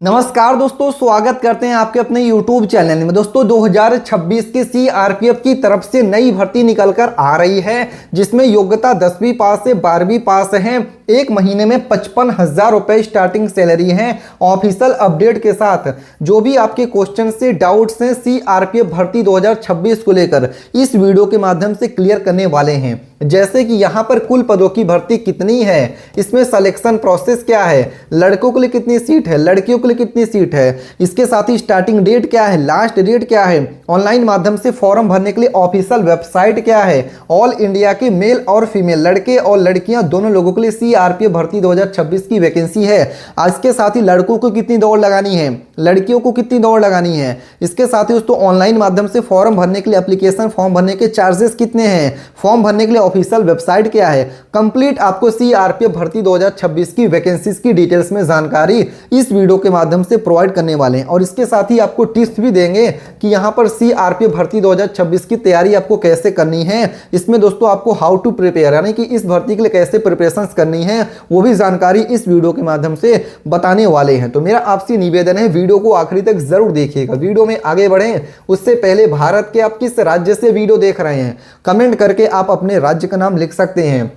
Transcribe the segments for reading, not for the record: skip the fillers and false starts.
नमस्कार दोस्तों, स्वागत करते हैं आपके अपने YouTube चैनल में। दोस्तों 2026 की CRPF की तरफ से नई भर्ती निकलकर आ रही है, जिसमें योग्यता 10वीं पास से 12वीं पास है। एक महीने में 55,000 रुपए स्टार्टिंग सैलरी है। ऑफिशियल अपडेट के साथ जो भी आपके क्वेश्चन से डाउट्स हैं CRPF भर्ती 2026 को लेकर इस वीडियो के माध्यम से क्लियर करने वाले हैं। जैसे कि यहाँ पर कुल पदों की भर्ती कितनी है, इसमें सिलेक्शन प्रोसेस क्या है, लड़कों के लिए कितनी सीट है, लड़कियों के लिए कितनी सीट है, इसके साथ ही स्टार्टिंग डेट क्या है, लास्ट डेट क्या है, ऑनलाइन माध्यम से फॉर्म भरने के लिए ऑफिशियल वेबसाइट क्या है, ऑल इंडिया के मेल और फीमेल लड़के और लड़कियां दोनों लोगों के लिए CRPF भर्ती 2026 की वैकेंसी है। इसके साथ ही लड़कों को कितनी दौड़ लगानी है, लड़कियों को कितनी दौड़ लगानी है, इसके साथ ही दोस्तों ऑनलाइन माध्यम से फॉर्म भरने के लिए एप्लीकेशन फॉर्म भरने के चार्जेस कितने हैं, फॉर्म भरने के लिए ऑफिशियल वेबसाइट क्या है, कंप्लीट आपको CRPF भर्ती 2026 की वैकेंसीज की डिटेल्स में जानकारी इस वीडियो के माध्यम से प्रोवाइड करने वाले हैं। और इसके साथ ही आपको टिप्स भी देंगे कि यहां पर CRPF भर्ती 2026 की तैयारी आपको कैसे करनी है। इसमें दोस्तों आपको हाउ टू प्रिपेयर यानी कि इस भर्ती के लिए कैसे प्रिपरेशन करनी है वो भी जानकारी इस वीडियो के माध्यम से बताने वाले हैं। तो मेरा आपसे निवेदन है, वीडियो को आखिरी तक जरूर देखिएगा। वीडियो में आगे बढ़ें उससे पहले भारत के आप किस राज्य से वीडियो देख रहे हैं कमेंट करके आप अपने राज्य का नाम लिख सकते हैं।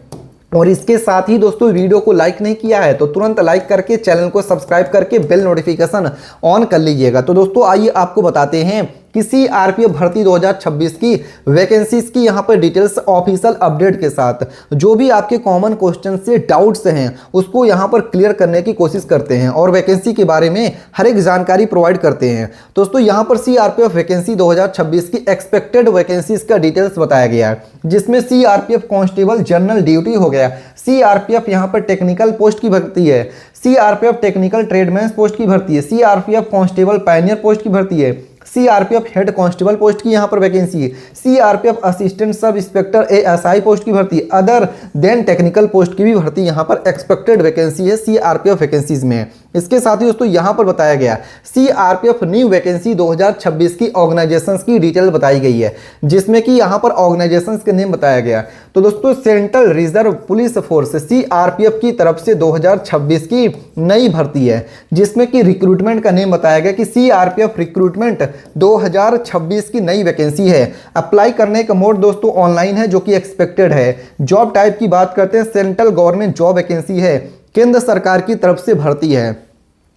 और इसके साथ ही दोस्तों वीडियो को लाइक नहीं किया है तो तुरंत लाइक करके चैनल को सब्सक्राइब करके बेल नोटिफिकेशन ऑन कर लीजिएगा। तो दोस्तों आइए आपको बताते हैं कि CRPF भर्ती 2026 की वैकेंसीज की यहाँ पर डिटेल्स ऑफिशियल अपडेट के साथ जो भी आपके कॉमन क्वेश्चन से डाउट्स हैं उसको यहाँ पर क्लियर करने की कोशिश करते हैं और वैकेंसी के बारे में हर एक जानकारी प्रोवाइड करते हैं। दोस्तों यहाँ पर CRPF वैकेंसी 2026 की एक्सपेक्टेड वैकेंसीज का डिटेल्स बताया गया है, जिसमें CRPF कांस्टेबल जनरल ड्यूटी हो गया, CRPF यहाँ पर टेक्निकल पोस्ट की भर्ती है, CRPF टेक्निकल ट्रेडमैन पोस्ट की भर्ती है, CRPF कांस्टेबल पायनियर पोस्ट की भर्ती है, CRPF हेड कांस्टेबल पोस्ट की यहां पर वैकेंसी है, CRPF assistant sub inspector ASI post की भर्ती, अदर देन टेक्निकल पोस्ट की भी भर्ती यहां पर एक्सपेक्टेड वैकेंसी है CRPF वैकेंसीज में। इसके साथ ही दोस्तों यहां पर बताया गया CRPF न्यू वैकेंसी 2026 की ऑर्गेनाइजेशंस की डिटेल बताई गई है, जिसमें कि यहां पर ऑर्गेनाइजेशंस के नेम बताया गया। तो दोस्तों central reserve police force CRPF की तरफ से 2026 की नई भर्ती है, जिसमें कि रिक्रूटमेंट का नेम बताया गया कि CRPF रिक्रूटमेंट 2026 की नई वैकेंसी है। अप्लाई करने का मोड दोस्तों ऑनलाइन है जो कि एक्सपेक्टेड है। जॉब टाइप की बात करते हैं, सेंट्रल गवर्नमेंट जॉब वैकेंसी है, केंद्र सरकार की तरफ से भर्ती है।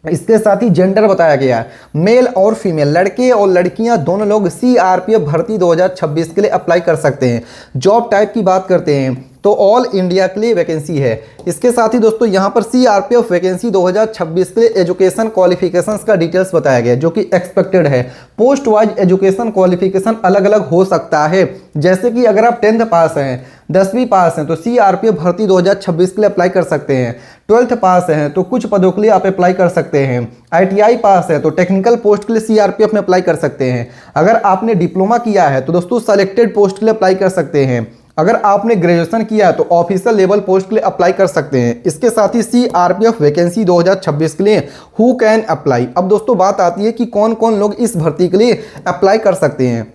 इसके साथ ही जेंडर बताया गया है, मेल और फीमेल लड़के और लड़कियां दोनों लोग CRPF भर्ती 2026 के लिए अप्लाई कर सकते हैं। जॉब टाइप की बात करते हैं तो ऑल इंडिया के लिए वैकेंसी है। इसके साथ ही दोस्तों यहाँ पर CRPF वैकेंसी 2026 के लिए एजुकेशन क्वालिफिकेशंस का डिटेल्स बताया गया जो कि एक्सपेक्टेड है। पोस्ट वाइज एजुकेशन क्वालिफिकेशन अलग अलग हो सकता है, जैसे कि अगर आप 10th पास हैं, 10वीं पास हैं तो CRPF भर्ती 2026 के लिए अप्लाई कर सकते हैं। 12th पास हैं तो कुछ पदों के लिए आप अप्लाई कर सकते हैं। ITI पास है तो टेक्निकल पोस्ट के लिए CRPF में अप्लाई कर सकते हैं। अगर आपने डिप्लोमा किया है तो दोस्तों सेलेक्टेड पोस्ट के लिए अप्लाई कर सकते हैं। अगर आपने ग्रेजुएशन किया है तो ऑफिशियल लेवल पोस्ट के लिए अप्लाई कर सकते हैं। इसके साथ ही CRPF वैकेंसी 2026 के लिए हु कैन अप्लाई। अब दोस्तों बात आती है कि कौन कौन लोग इस भर्ती के लिए अप्लाई कर सकते हैं।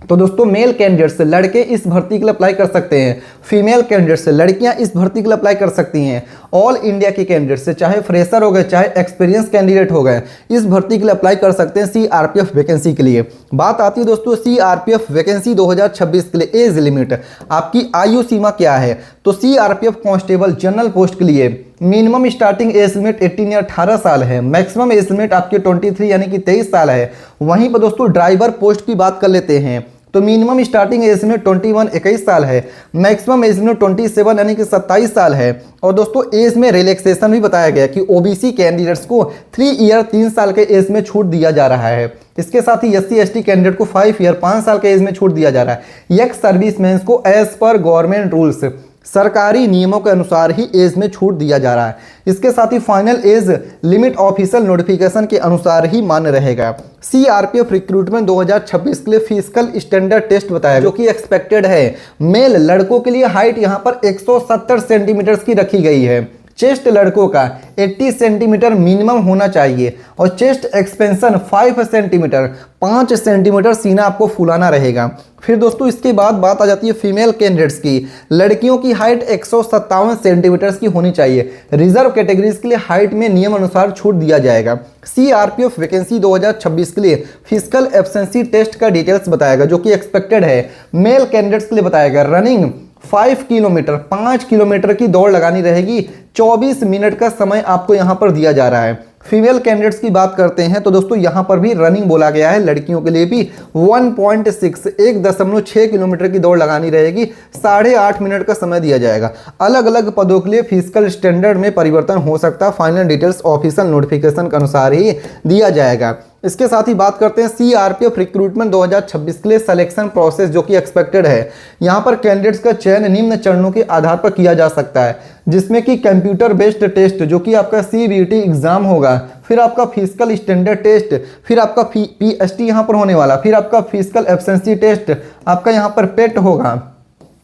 तो दोस्तों मेल कैंडिडेट से लड़के इस भर्ती के लिए अप्लाई कर सकते हैं, फीमेल कैंडिडेट से लड़कियां इस भर्ती के लिए अप्लाई कर सकती हैं, ऑल इंडिया के कैंडिडेट से चाहे फ्रेशर हो गए चाहे एक्सपीरियंस कैंडिडेट हो गए इस भर्ती के लिए अप्लाई कर सकते हैं CRPF वैकेंसी के लिए। बात आती है दोस्तों CRPF वैकेंसी 2026 के लिए एज लिमिट, आपकी आयु सीमा क्या है। तो CRPF कांस्टेबल जनरल पोस्ट के लिए मिनिमम स्टार्टिंग एज लिमिट 18 या 18 साल है, मैक्सिमम एज लिमिट आपके 23 यानी कि 23 साल है। वहीं पर दोस्तों ड्राइवर पोस्ट की बात कर लेते हैं तो मिनिमम स्टार्टिंग एज लिमिट 21 साल है, मैक्सिमम एज लिमिट 27 यानी कि 27 साल है। और दोस्तों एज में रिलैक्सेशन भी बताया गया कि OBC कैंडिडेट्स को 3 ईयर 3 साल के एज में छूट दिया जा रहा है। इसके साथ ही SC ST कैंडिडेट को 5 ईयर 5 साल के एज में छूट दिया जा रहा है। एक्स सर्विसमैन को एज पर गवर्नमेंट रूल्स सरकारी नियमों के अनुसार ही एज में छूट दिया जा रहा है। इसके साथ ही final age limit official notification के अनुसार ही मान्य रहेगा। CRPF रिक्रूटमेंट 2026 के लिए फिजिकल स्टैंडर्ड टेस्ट बताया जो कि एक्सपेक्टेड है। मेल लड़कों के लिए हाइट यहां पर 170 सेंटीमीटर की रखी गई है, चेस्ट लड़कों का 80 सेंटीमीटर मिनिमम होना चाहिए और चेस्ट एक्सपेंशन 5 सेंटीमीटर, 5 सेंटीमीटर सीना आपको फुलाना रहेगा। फिर दोस्तों इसके बाद बात आ जाती है फीमेल कैंडिडेट्स की। लड़कियों की हाइट 157 सेंटीमीटर की होनी चाहिए। रिजर्व कैटेगरीज के लिए हाइट में नियम अनुसार छूट दिया जाएगा। सीआरपीएफ वैकेंसी 2026 के लिए फिजिकल एब्सेंसी टेस्ट का डिटेल्स बताएगा जो कि एक्सपेक्टेड है। मेल कैंडिडेट्स के लिए बताएगा रनिंग 5 किलोमीटर की दौड़ लगानी रहेगी। 24 मिनट का समय आपको यहां पर दिया जा रहा है। फीमेल कैंडिडेट्स की बात करते हैं तो दोस्तों यहां पर भी रनिंग बोला गया है। लड़कियों के लिए भी 1.6 किलोमीटर की दौड़ लगानी रहेगी। 8.5 मिनट का समय दिया जाएगा। अलग अलग पदों के लिए फिजिकल स्टैंडर्ड में परिवर्तन हो सकता है। फाइनल डिटेल्स ऑफिशियल नोटिफिकेशन के अनुसार ही दिया जाएगा। इसके साथ ही बात करते हैं सीआरपीएफ रिक्रूटमेंट 2026 के लिए सिलेक्शन प्रोसेस जो कि एक्सपेक्टेड है। यहां पर कैंडिडेट्स का चयन निम्न चरणों के आधार पर किया जा सकता है, जिसमें कि कंप्यूटर बेस्ड टेस्ट जो कि आपका सीबीटी एग्जाम होगा, फिर आपका फिजिकल स्टैंडर्ड टेस्ट, फिर आपका पीएसटी यहां पर होने वाला, फिर आपका फिजिकल एब्सेंसी टेस्ट, आपका यहां पर पेट होगा,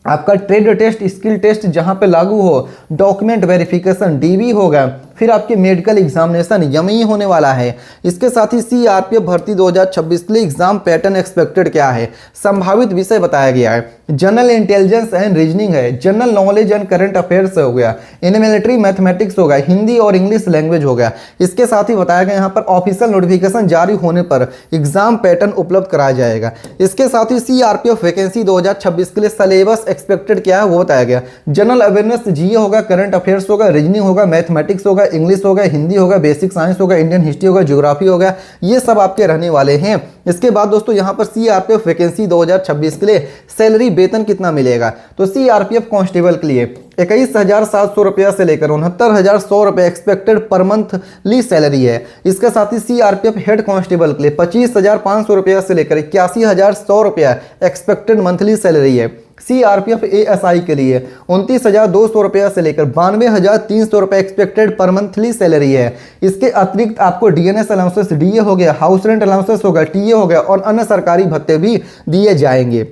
आपका ट्रेड टेस्ट, स्किल टेस्ट जहां पे लागू हो, डॉक्यूमेंट वेरिफिकेशन डीबी होगा, फिर आपके मेडिकल एग्जामिनेशन यही होने वाला है। इसके साथ ही सीआरपीएफ भर्ती 2026 के लिए एग्जाम पैटर्न एक्सपेक्टेड क्या है, संभावित विषय बताया गया है। जनरल इंटेलिजेंस एंड रीजनिंग है, general knowledge and current affairs हो गया, इन मिलिट्री मैथमेटिक्स होगा, हिंदी और इंग्लिश लैंग्वेज हो गया। इसके साथ ही बताया गया यहाँ पर ऑफिशियल नोटिफिकेशन जारी होने पर एग्जाम पैटर्न उपलब्ध कराया जाएगा। इसके साथ ही सीआरपीएफ वैकेंसी 2026 के लिए सिलेबस एक्सपेक्टेड क्या है वो बताया गया। जनरल अवेयरनेस जीए होगा, करंट अफेयर्स होगा, रीजनिंग होगा, मैथमेटिक्स होगा, इंग्लिश होगा, हिंदी होगा, बेसिक साइंस होगा, इंडियन हिस्ट्री होगा, ज्योग्राफी होगा, ये सब आपके रहने वाले हैं। इसके बाद दोस्तों यहां पर सीआरपीएफ वैकेंसी 2026 के लिए सैलरी वेतन कितना मिलेगा, तो सीआरपीएफ कांस्टेबल के लिए 21,700 रुपया से लेकर 69,100 रुपये एक्सपेक्टेड पर मंथली सैलरी है। इसके साथ ही सीआरपीएफ हेड कांस्टेबल के लिए 25,500 रुपया से लेकर 81,100 रुपया एक्सपेक्टेड मंथली सैलरी है। सीआरपीएफ एएसआई के लिए 29,200 रुपया से लेकर 92,300 रुपये एक्सपेक्टेड पर मंथली सैलरी है। इसके अतिरिक्त आपको डीएनएस अलाउंसेस, डीए हो गया, हाउस रेंट अलाउंसेस होगा, टीए हो गया और अन्य सरकारी भत्ते भी दिए जाएंगे।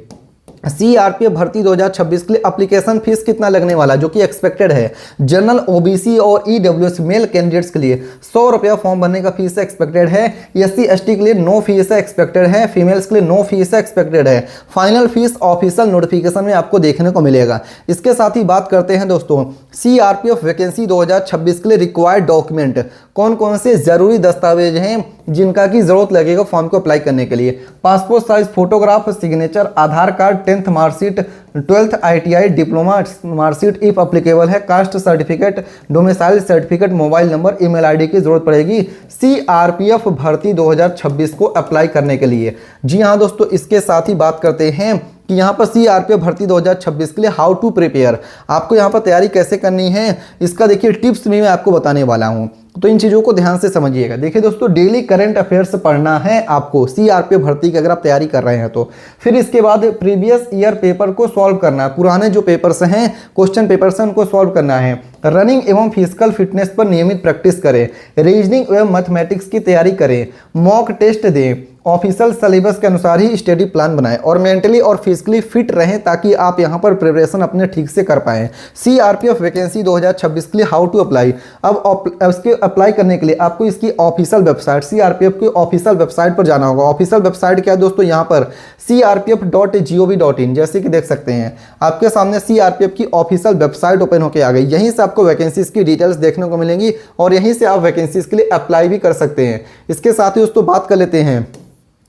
सीआरपीएफ भर्ती 2026 के लिए एप्लीकेशन फीस कितना लगने वाला जो कि एक्सपेक्टेड है। जनरल, ओबीसी और ईडब्ल्यूएस मेल कैंडिडेट्स के लिए 100 रुपया फॉर्म भरने का फीस एक्सपेक्टेड है। एससी एसटी के लिए नो फीस एक्सपेक्टेड है। फीमेल्स के लिए नो फीस एक्सपेक्टेड है। फाइनल फीस ऑफिशियल नोटिफिकेशन में आपको देखने को मिलेगा। इसके साथ ही बात करते हैं दोस्तों सीआरपीएफ वैकेंसी 2026 के लिए रिक्वायर्ड डॉक्यूमेंट कौन कौन से जरूरी दस्तावेज हैं जिनका की जरूरत लगेगा फॉर्म को अप्लाई करने के लिए। Passport size photograph, signature, Aadhaar card, 10th marksheet, 12th ITI diploma marksheet if applicable है, caste certificate, domicile certificate, mobile number, email ID की जरूरत पड़ेगी सीआरपीएफ भर्ती 2026 को अप्लाई करने के लिए। जी हाँ दोस्तों, इसके साथ ही बात करते हैं कि यहाँ पर सीआरपीएफ भर्ती 2026 के लिए हाउ टू प्रिपेयर, आपको यहाँ पर तैयारी कैसे करनी है इसका देखिए टिप्स भी मैं आपको बताने वाला हूँ, तो इन चीज़ों को ध्यान से समझिएगा। देखिए दोस्तों, डेली करंट अफेयर्स पढ़ना है आपको सीआरपीएफ भर्ती की अगर आप तैयारी कर रहे हैं तो। फिर इसके बाद प्रीवियस ईयर पेपर को सॉल्व करना है, पुराने जो पेपर्स हैं, क्वेश्चन पेपर्स हैं, उनको सॉल्व करना है। रनिंग एवं फिजिकल फिटनेस पर नियमित प्रैक्टिस करें। रीजनिंग एवं मैथमेटिक्स की तैयारी करें। मॉक टेस्ट दें। ऑफिशियल सिलेबस के अनुसार ही स्टडी प्लान बनाएं और मेंटली और फिजिकली फिट रहें ताकि आप यहां पर प्रिपरेशन अपने ठीक से कर पाएं। सीआरपीएफ वैकेंसी 2026 के लिए हाउ टू अप्लाई, अब इसके अप्लाई करने के लिए आपको इसकी ऑफिशियल वेबसाइट सीआरपीएफ की ऑफिशियल वेबसाइट पर जाना होगा। ऑफिशियल वेबसाइट क्या है दोस्तों, यहाँ पर crpf.gov.in, जैसे कि देख सकते हैं आपके सामने सीआरपीएफ की ऑफिशियल वेबसाइट ओपन होकर आ गई। यहीं से आपको वैकेंसीज की डिटेल्स देखने को मिलेंगी और यहीं से आप वैकेंसीज के लिए अप्लाई भी कर सकते हैं। इसके साथ ही दोस्तों बात कर लेते हैं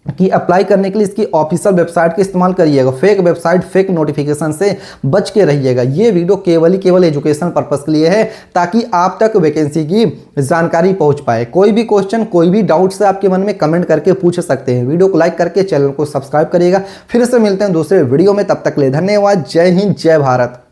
कि अप्लाई करने के लिए इसकी ऑफिशियल वेबसाइट का इस्तेमाल करिएगा। फेक वेबसाइट, फेक नोटिफिकेशन से बच के रहिएगा। ये वीडियो केवल एजुकेशन पर्पस के लिए है ताकि आप तक वैकेंसी की जानकारी पहुंच पाए। कोई भी क्वेश्चन, कोई भी डाउट से आपके मन में कमेंट करके पूछ सकते हैं। वीडियो को लाइक करके चैनल को सब्सक्राइब करिएगा। फिर से मिलते हैं दूसरे वीडियो में, तब तक के लिए धन्यवाद। जय हिंद, जय भारत।